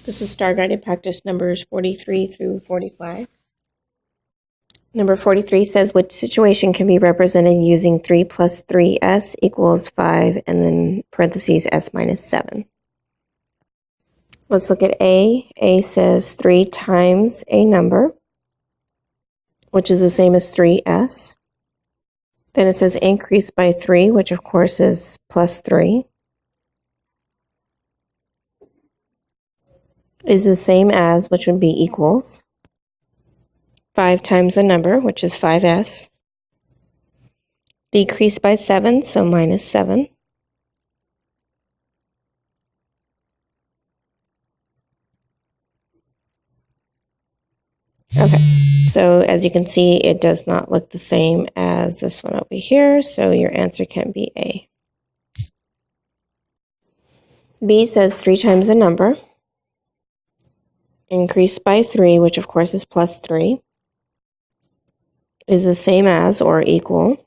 This is Star Guided Practice numbers 43 through 45. Number 43 says, which situation can be represented using 3 plus 3s equals 5, and then parentheses s minus 7. Let's look at A. A says 3 times a number, which is the same as 3s. Then it says increase by 3, which of course is plus 3. Is the same as, which would be equals 5 times the number, which is 5s. Decrease by 7, so minus 7. Okay, so as you can see, it does not look the same as this one over here, so your answer can't be A. B says 3 times the number, increased by 3, which of course is plus 3, is the same as or equal,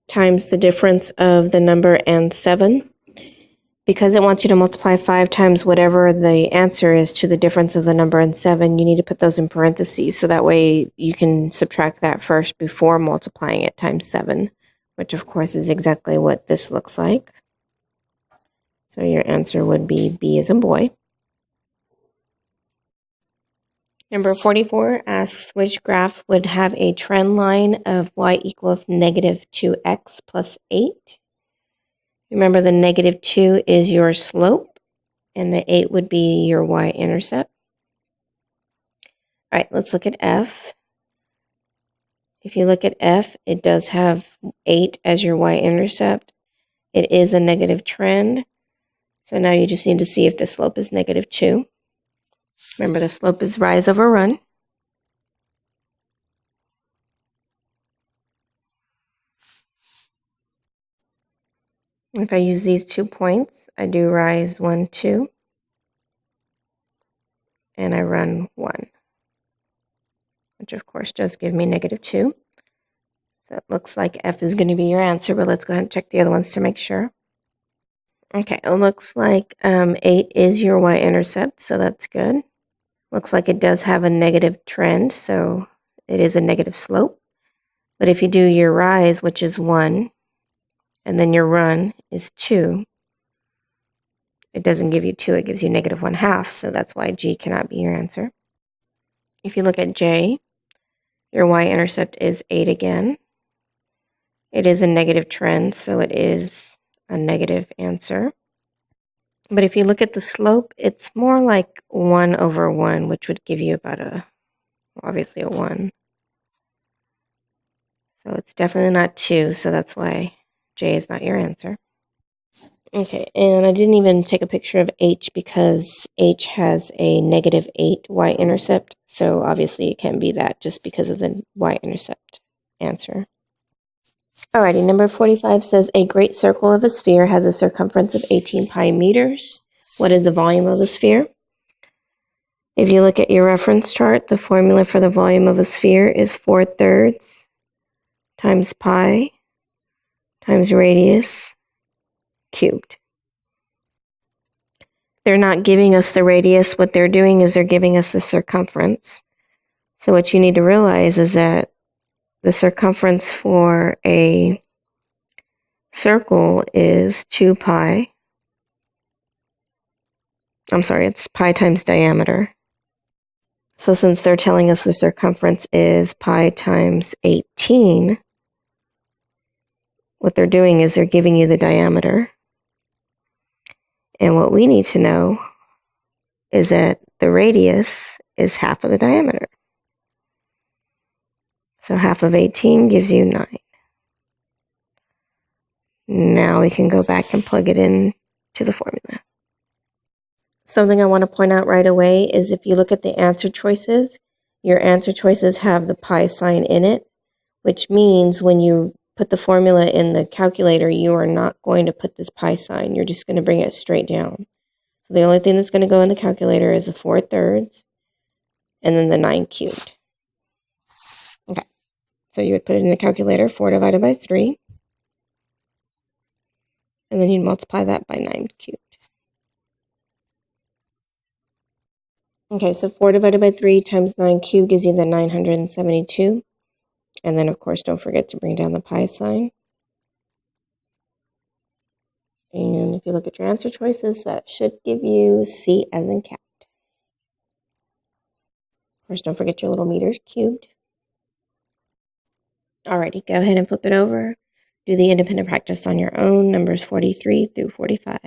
times the difference of the number and 7. Because it wants you to multiply 5 times whatever the answer is to the difference of the number and 7, you need to put those in parentheses, so that way you can subtract that first before multiplying it times 7, which of course is exactly what this looks like. So your answer would be B as in boy. Number 44 asks which graph would have a trend line of y equals negative 2x plus 8. Remember, the negative 2 is your slope, and the 8 would be your y-intercept. All right, let's look at F. If you look at F, it does have 8 as your y-intercept. It is a negative trend, so now you just need to see if the slope is negative 2. Remember, the slope is rise over run. If I use these 2 points, I do rise 1, 2, and I run 1, which of course does give me negative 2. So it looks like F is going to be your answer, but let's go ahead and check the other ones to make sure. Okay, it looks like 8 is your y-intercept, so that's good. Looks like it does have a negative trend, so it is a negative slope. But if you do your rise, which is 1, and then your run is 2, it doesn't give you 2, it gives you negative 1/2, so that's why G cannot be your answer. If you look at J, your y-intercept is 8 again. It is a negative trend, so it is a negative answer. But if you look at the slope, it's more like 1 over 1, which would give you about obviously a 1. So it's definitely not 2, so that's why J is not your answer. Okay, and I didn't even take a picture of H because H has a negative 8 y-intercept, so obviously it can't be that just because of the y-intercept answer. Alrighty, number 45 says a great circle of a sphere has a circumference of 18 pi meters. What is the volume of the sphere? If you look at your reference chart, the formula for the volume of a sphere is 4/3 times pi times radius cubed. They're not giving us the radius. What they're doing is they're giving us the circumference. So what you need to realize is that the circumference for a circle is 2 pi. I'm sorry, it's pi times diameter. So since they're telling us the circumference is pi times 18, what they're doing is they're giving you the diameter. And what we need to know is that the radius is half of the diameter. So half of 18 gives you 9. Now we can go back and plug it in to the formula. Something I want to point out right away is if you look at the answer choices, your answer choices have the pi sign in it, which means when you put the formula in the calculator, you are not going to put this pi sign. You're just going to bring it straight down. So the only thing that's going to go in the calculator is the 4/3 and then the 9 cubed. Okay, so you would put it in the calculator, 4 divided by 3, and then you'd multiply that by 9 cubed. Okay, so 4 divided by 3 times 9 cubed gives you the 972. And then, of course, don't forget to bring down the pi sign. And if you look at your answer choices, that should give you C as in cat. Of course, don't forget your little meters cubed. Alrighty, go ahead and flip it over. Do the independent practice on your own, numbers 43 through 45.